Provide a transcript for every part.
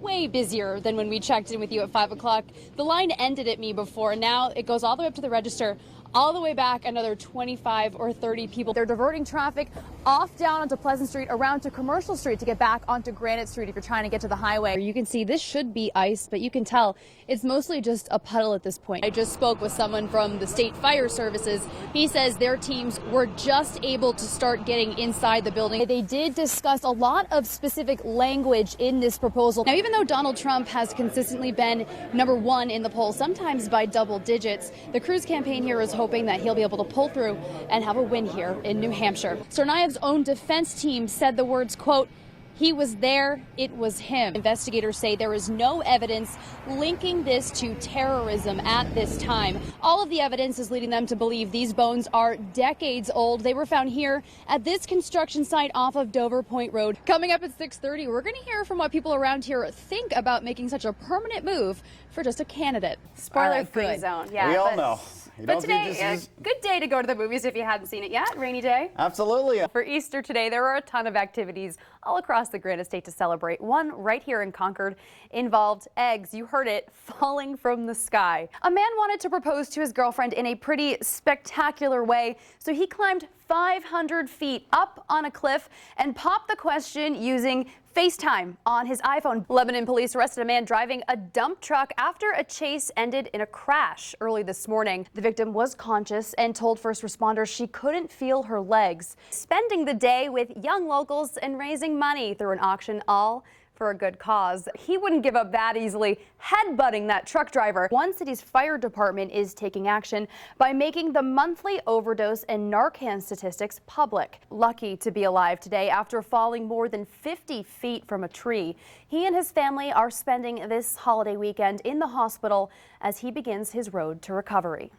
way busier than when we checked in with you at 5 o'clock. The line ended at me before, and now it goes all the way up to the register, all the way back another 25 or 30 people. They're diverting traffic off down onto Pleasant Street, around to Commercial Street to get back onto Granite Street if you're trying to get to the highway. You can see this should be ice, but you can tell it's mostly just a puddle at this point. I just spoke with someone from the State Fire Services. He says their teams were just able to start getting inside the building. They did discuss a lot of specific language in this proposal. Now, even though Donald Trump has consistently been #1 in the polls, sometimes by double digits, the Cruz campaign here is hoping that he'll be able to pull through and have a win here in New Hampshire. Tsarnaev's own defense team said the words, quote, "He was there, it was him." Investigators say there is no evidence linking this to terrorism at this time. All of the evidence is leading them to believe these bones are decades old. They were found here at this construction site off of Dover Point Road. Coming up at 6:30, we're going to hear from what people around here think about making such a permanent move for just a candidate. Spoiler-free zone. Yeah, we all know. But today, a good day to go to the movies if you hadn't seen it yet. Rainy day. Absolutely. For Easter today, there are a ton of activities all across the Granite State to celebrate. One right here in Concord involved eggs. You heard it, falling from the sky. A man wanted to propose to his girlfriend in a pretty spectacular way, so he climbed 500 feet up on a cliff and popped the question using FaceTime on his iPhone. Lebanon police arrested a man driving a dump truck after a chase ended in a crash early this morning. The victim was conscious and told first responders she couldn't feel her legs. Spending the day with young locals and raising money through an auction, all for a good cause. He wouldn't give up that easily, headbutting that truck driver. One city's fire department is taking action by making the monthly overdose and Narcan statistics public. Lucky to be alive today after falling more than 50 feet from a tree. He and his family are spending this holiday weekend in the hospital as he begins his road to recovery.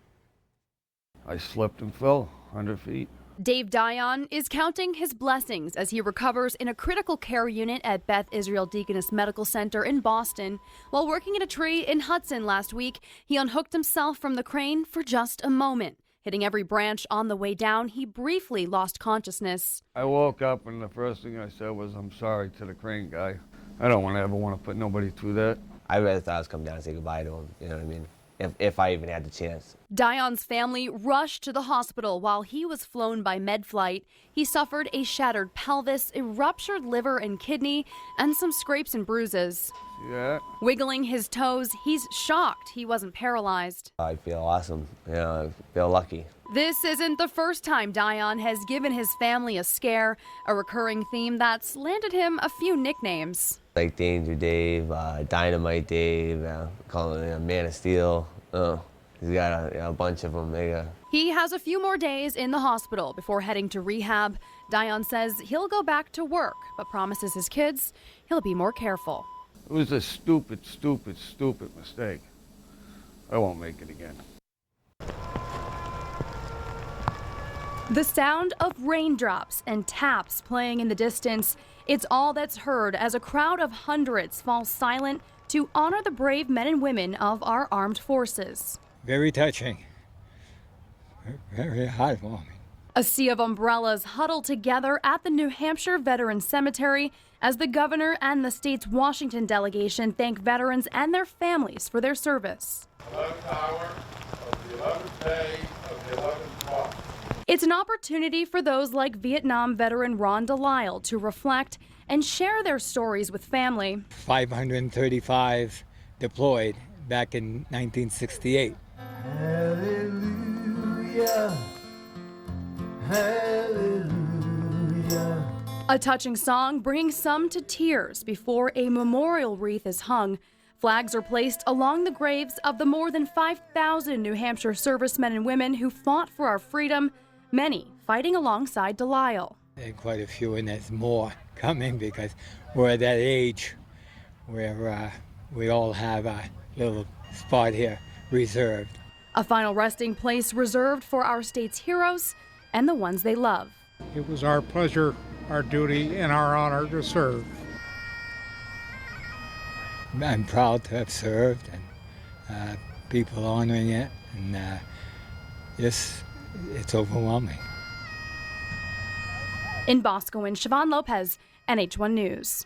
I slipped and fell 100 feet. Dave Dion is counting his blessings as he recovers in a critical care unit at Beth Israel Deaconess Medical Center in Boston. While working at a tree in Hudson last week, he unhooked himself from the crane for just a moment. Hitting every branch on the way down, he briefly lost consciousness. I woke up and the first thing I said was, "I'm sorry" to the crane guy. I don't ever want to put nobody through that. I rather thought I was coming down and say goodbye to him, you know what I mean? If I even had the chance. Dion's family rushed to the hospital while he was flown by MedFlight. He suffered a shattered pelvis, a ruptured liver and kidney, and some scrapes and bruises. See that? Wiggling his toes, he's shocked he wasn't paralyzed. I feel awesome, you know, I feel lucky. This isn't the first time Dion has given his family a scare, a recurring theme that's landed him a few nicknames. Like Danger Dave, Dynamite Dave, calling him Man of Steel. He's got a bunch of them. He has a few more days in the hospital before heading to rehab. Dion says he'll go back to work, but promises his kids he'll be more careful. It was a stupid, stupid, stupid mistake. I won't make it again. The sound of raindrops and taps playing in the distance, it's all that's heard as a crowd of hundreds falls silent to honor the brave men and women of our armed forces. Very touching. Very heartwarming. A sea of umbrellas huddle together at the New Hampshire Veterans Cemetery as the governor and the state's Washington delegation thank veterans and their families for their service. 11th hour of the 11th day of the 11th month. It's an opportunity for those like Vietnam veteran Ron Delisle to reflect and share their stories with family. 535 deployed back in 1968. Hallelujah, hallelujah. A touching song bringing some to tears before a memorial wreath is hung. Flags are placed along the graves of the more than 5,000 New Hampshire servicemen and women who fought for our freedom, many fighting alongside Delisle. And quite a few, and there's more coming because we're at that age where we all have a little spot here reserved. A final resting place reserved for our state's heroes and the ones they love. It was our pleasure, our duty, and our honor to serve. I'm proud to have served, and people honoring it, and it's overwhelming. In Boscawen, Siobhan Lopez, NH1 News.